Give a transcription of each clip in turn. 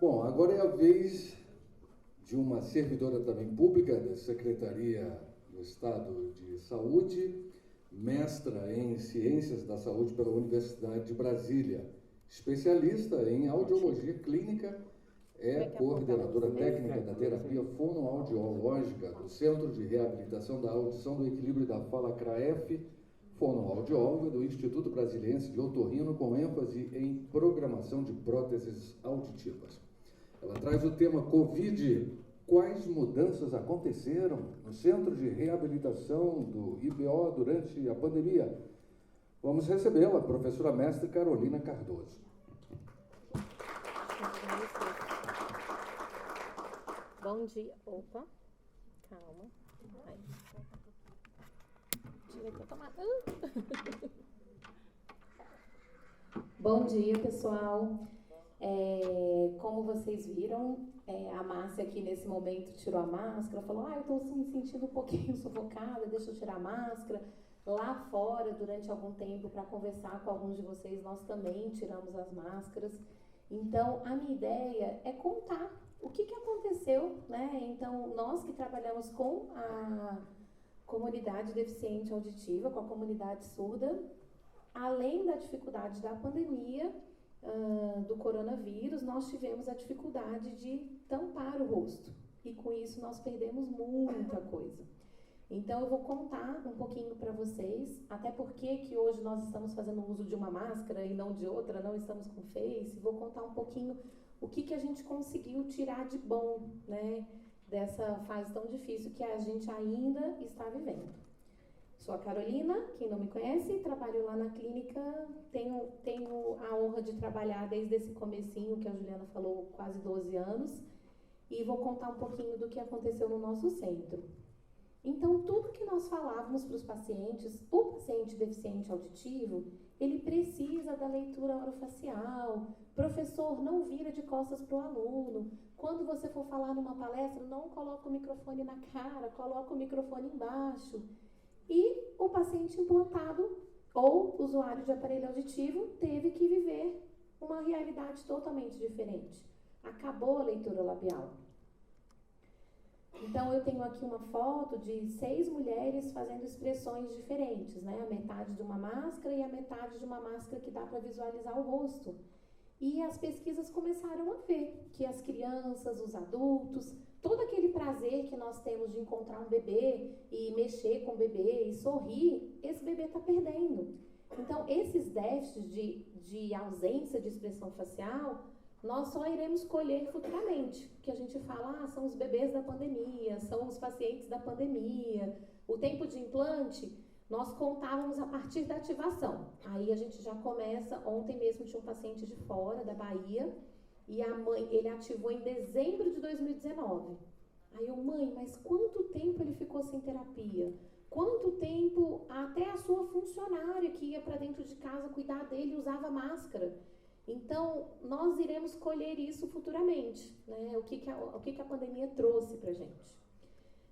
Bom, agora é a vez de uma servidora também pública da Secretaria do Estado de Saúde, mestra em Ciências da Saúde pela Universidade de Brasília, especialista em audiologia clínica, é coordenadora técnica da terapia fonoaudiológica do Centro de Reabilitação da Audição, do Equilíbrio e da Fala CRAEF, fonoaudióloga do Instituto Brasiliense de Otorrino, com ênfase em programação de próteses auditivas. Ela traz o tema Covid. Quais mudanças aconteceram no Centro de Reabilitação do IBO durante a pandemia? Vamos recebê-la, a professora mestre Carolina Cardoso. Bom dia. Opa, calma. Aí. Tirei pra tomar. Bom dia, pessoal. Como vocês viram, a Márcia aqui nesse momento tirou a máscara, falou, eu estou me sentindo um pouquinho sufocada, deixa eu tirar a máscara. Lá fora, durante algum tempo, para conversar com alguns de vocês, nós também tiramos as máscaras. Então, a minha ideia é contar o que aconteceu, né? Então, nós que trabalhamos com a comunidade deficiente auditiva, com a comunidade surda, além da dificuldade da pandemia, do coronavírus, nós tivemos a dificuldade de tampar o rosto. E com isso nós perdemos muita coisa. Então eu vou contar um pouquinho para vocês, até porque que hoje nós estamos fazendo uso de uma máscara e não de outra, não estamos com face. Vou contar um pouquinho o que a gente conseguiu tirar de bom, né, dessa fase tão difícil que a gente ainda está vivendo. Sou a Carolina, quem não me conhece, trabalho lá na clínica, tenho a honra de trabalhar desde esse comecinho, que a Juliana falou, quase 12 anos, e vou contar um pouquinho do que aconteceu no nosso centro. Então, tudo que nós falávamos para os pacientes, o paciente deficiente auditivo, ele precisa da leitura orofacial, professor, não vira de costas para o aluno, quando você for falar numa palestra, não coloca o microfone na cara, coloca o microfone embaixo. E o paciente implantado ou usuário de aparelho auditivo teve que viver uma realidade totalmente diferente. Acabou a leitura labial. Então, eu tenho aqui uma foto de 6 mulheres fazendo expressões diferentes, né? A metade de uma máscara e a metade de uma máscara que dá para visualizar o rosto. E as pesquisas começaram a ver que as crianças, os adultos, todo aquele prazer que nós temos de encontrar um bebê e mexer com o bebê e sorrir, esse bebê está perdendo. Então, esses déficits de ausência de expressão facial, nós só iremos colher futuramente. Que a gente fala, são os bebês da pandemia, são os pacientes da pandemia. O tempo de implante, nós contávamos a partir da ativação. Aí a gente já começa, ontem mesmo tinha um paciente de fora, da Bahia, e a mãe, ele ativou em dezembro de 2019. Aí eu, mãe, mas quanto tempo ele ficou sem terapia? Quanto tempo até a sua funcionária que ia para dentro de casa cuidar dele usava máscara? Então, nós iremos colher isso futuramente, né? O que a pandemia trouxe para a gente.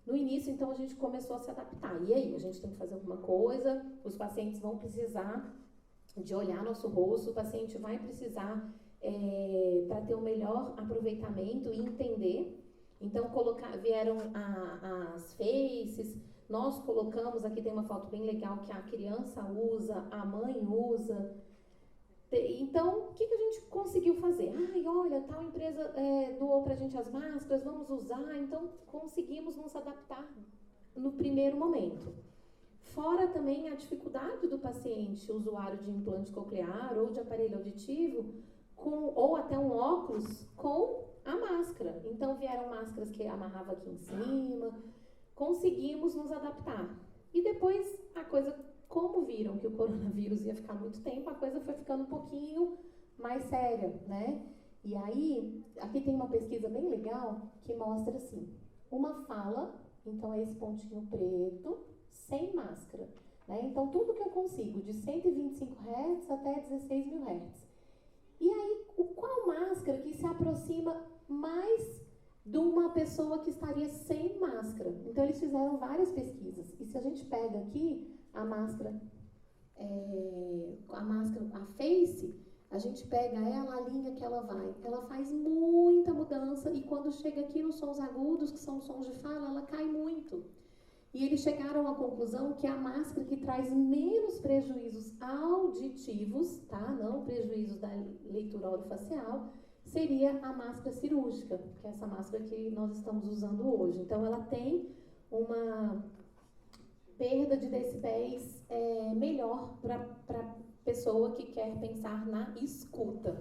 No início, então, a gente começou a se adaptar. E aí, a gente tem que fazer alguma coisa, os pacientes vão precisar de olhar nosso rosto, o paciente vai precisar, para ter um melhor aproveitamento e entender. Então, vieram as faces, nós colocamos, aqui tem uma foto bem legal que a criança usa, a mãe usa. Então, o que a gente conseguiu fazer? Olha, tal empresa doou pra gente as máscaras, vamos usar. Então, conseguimos nos adaptar no primeiro momento. Fora também a dificuldade do paciente, usuário de implante coclear ou de aparelho auditivo, ou até um óculos com a máscara. Então, vieram máscaras que amarrava aqui em cima. Conseguimos nos adaptar. E depois, a coisa... Como viram que o coronavírus ia ficar muito tempo, a coisa foi ficando um pouquinho mais séria, né? E aí, aqui tem uma pesquisa bem legal que mostra assim, uma fala, então é esse pontinho preto, sem máscara, né? Então, tudo que eu consigo, de 125 Hz até 16 mil Hz. E aí, qual máscara que se aproxima mais de uma pessoa que estaria sem máscara? Então, eles fizeram várias pesquisas. E se a gente pega aqui a máscara, a face, a gente pega ela, a linha que ela vai, ela faz muita quando chega aqui nos sons agudos, que são sons de fala, ela cai muito. E eles chegaram à conclusão que a máscara que traz menos prejuízos auditivos, tá? Não prejuízos da leitura orofacial, seria a máscara cirúrgica, que é essa máscara que nós estamos usando hoje. Então, ela tem uma perda de decibéis melhor para a pessoa que quer pensar na escuta.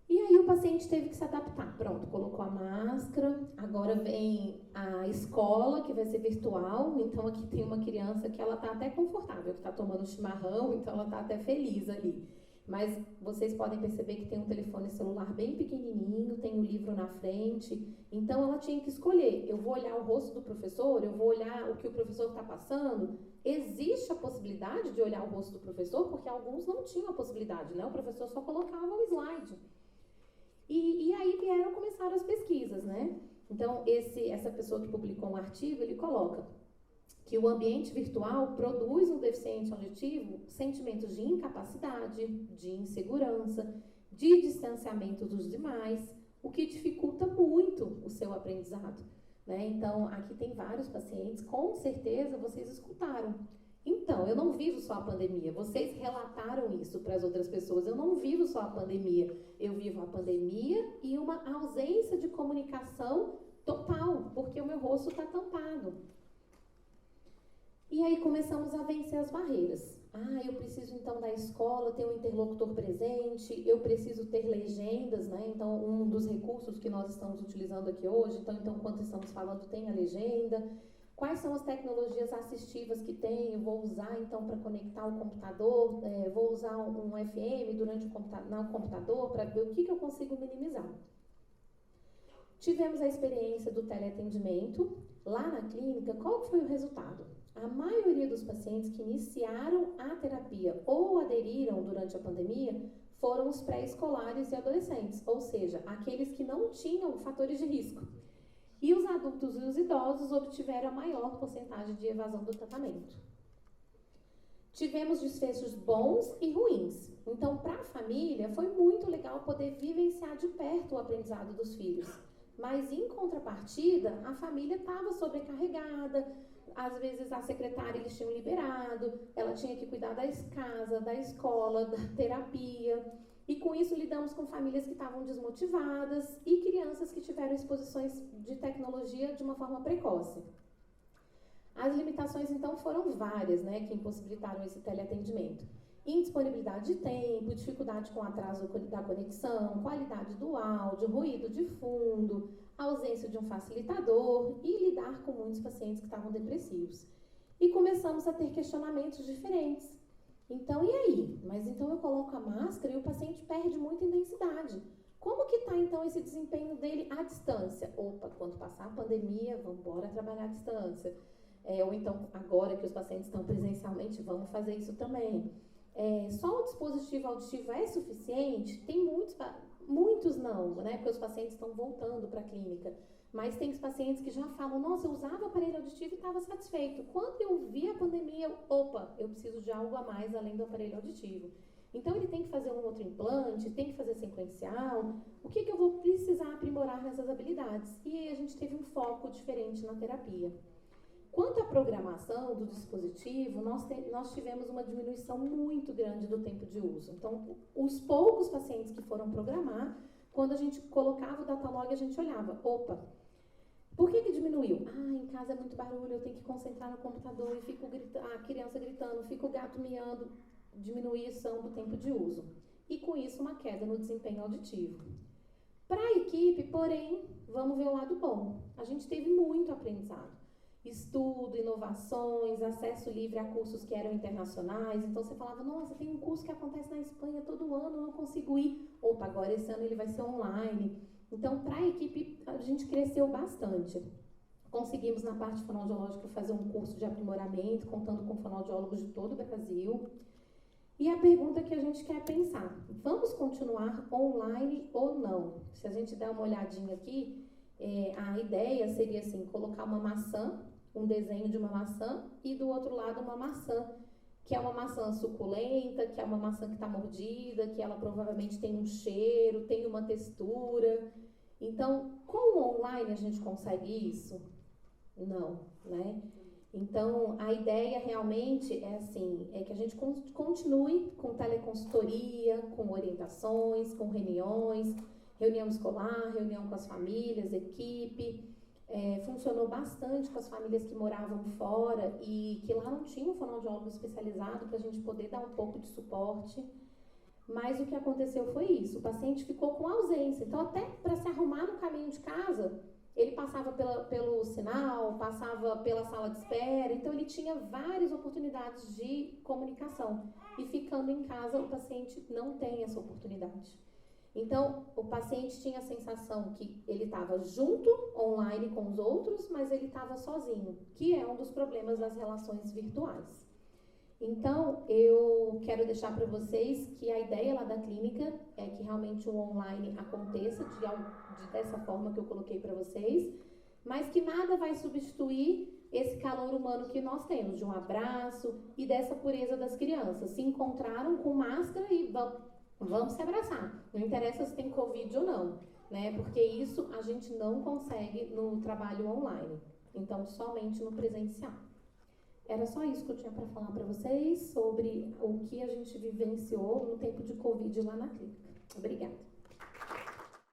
E aí o paciente teve que se adaptar. Pronto, colocou a máscara, agora vem a escola, que vai ser virtual. Então aqui tem uma criança que ela está até confortável, que está tomando chimarrão, então ela está até feliz ali. Mas vocês podem perceber que tem um telefone celular bem pequenininho, tem o livro na frente. Então ela tinha que escolher, eu vou olhar o rosto do professor, eu vou olhar o que o professor está passando. Existe a possibilidade de olhar o rosto do professor, porque alguns não tinham a possibilidade, né? O professor só colocava o slide. E aí começaram as pesquisas, né? Então, essa pessoa que publicou um artigo, ele coloca que o ambiente virtual produz no deficiente auditivo sentimentos de incapacidade, de insegurança, de distanciamento dos demais, o que dificulta muito o seu aprendizado, né? Então, aqui tem vários pacientes, com certeza vocês escutaram. Então, eu não vivo só a pandemia. Vocês relataram isso para as outras pessoas. Eu não vivo só a pandemia. Eu vivo a pandemia e uma ausência de comunicação total, porque o meu rosto está tampado. E aí começamos a vencer as barreiras. Eu preciso então da escola ter um interlocutor presente, eu preciso ter legendas, né? Então, um dos recursos que nós estamos utilizando aqui hoje, então enquanto estamos falando, tem a legenda. Quais são as tecnologias assistivas que tem? Eu vou usar, então, para conectar o computador, vou usar um FM durante no computador para ver o que eu consigo minimizar. Tivemos a experiência do teleatendimento. Lá na clínica, qual foi o resultado? A maioria dos pacientes que iniciaram a terapia ou aderiram durante a pandemia foram os pré-escolares e adolescentes, ou seja, aqueles que não tinham fatores de risco. E os adultos e os idosos obtiveram a maior porcentagem de evasão do tratamento. Tivemos desfechos bons e ruins. Então, para a família, foi muito legal poder vivenciar de perto o aprendizado dos filhos. Mas, em contrapartida, a família estava sobrecarregada. Às vezes, a secretária eles tinham liberado, ela tinha que cuidar da casa, da escola, da terapia. E com isso lidamos com famílias que estavam desmotivadas e crianças que tiveram exposições de tecnologia de uma forma precoce. As limitações, então, foram várias, né, que impossibilitaram esse teleatendimento. Indisponibilidade de tempo, dificuldade com atraso da conexão, qualidade do áudio, ruído de fundo, ausência de um facilitador e lidar com muitos pacientes que estavam depressivos. E começamos a ter questionamentos diferentes. Então, e aí? Mas então eu coloco a máscara e o paciente perde muita intensidade. Como que está, então, esse desempenho dele à distância? Opa, quando passar a pandemia, vamos embora trabalhar à distância. Ou então, agora que os pacientes estão presencialmente, vamos fazer isso também. Só o dispositivo auditivo é suficiente? Tem muitos não, né? Porque os pacientes estão voltando para a clínica. Mas tem os pacientes que já falam, nossa, eu usava o aparelho auditivo e estava satisfeito. Quando eu vi a pandemia, eu preciso de algo a mais além do aparelho auditivo. Então, ele tem que fazer um outro implante, tem que fazer sequencial. O que eu vou precisar aprimorar nessas habilidades? E aí a gente teve um foco diferente na terapia. Quanto à programação do dispositivo, nós tivemos uma diminuição muito grande do tempo de uso. Então, os poucos pacientes que foram programar, quando a gente colocava o datalog, a gente olhava, opa, por que diminuiu? Em casa é muito barulho, eu tenho que concentrar no computador e fico a criança gritando, fica o gato miando, diminuição do tempo de uso. E com isso, uma queda no desempenho auditivo. Para a equipe, porém, vamos ver o lado bom. A gente teve muito aprendizado. Estudo, inovações, acesso livre a cursos que eram internacionais. Então, você falava, nossa, tem um curso que acontece na Espanha todo ano, eu não consigo ir. Opa, agora esse ano ele vai ser online. Então, para a equipe, a gente cresceu bastante. Conseguimos, na parte fonoaudiológica, fazer um curso de aprimoramento, contando com fonoaudiólogos de todo o Brasil. E a pergunta que a gente quer pensar, vamos continuar online ou não? Se a gente der uma olhadinha aqui, a ideia seria assim, colocar uma maçã, um desenho de uma maçã, e do outro lado uma maçã que é uma maçã suculenta, que é uma maçã que está mordida, que ela provavelmente tem um cheiro, tem uma textura. Então, com o online a gente consegue isso? Não, né? Então, a ideia realmente é assim, é que a gente continue com teleconsultoria, com orientações, com reuniões, reunião escolar, reunião com as famílias, equipe. Funcionou bastante com as famílias que moravam fora e que lá não tinha um fonoaudiólogo especializado para a gente poder dar um pouco de suporte. Mas o que aconteceu foi isso, o paciente ficou com ausência. Então, até para se arrumar no caminho de casa, ele passava pelo sinal, passava pela sala de espera, então ele tinha várias oportunidades de comunicação. E ficando em casa, o paciente não tem essa oportunidade. Então, o paciente tinha a sensação que ele estava junto, online com os outros, mas ele estava sozinho, que é um dos problemas das relações virtuais. Então, eu quero deixar para vocês que a ideia lá da clínica é que realmente o online aconteça dessa forma que eu coloquei para vocês, mas que nada vai substituir esse calor humano que nós temos, de um abraço e dessa pureza das crianças. Se encontraram com máscara e vamos se abraçar. Não interessa se tem Covid ou não, né? Porque isso a gente não consegue no trabalho online. Então, somente no presencial. Era só isso que eu tinha para falar para vocês sobre o que a gente vivenciou no tempo de Covid lá na clínica. Obrigada.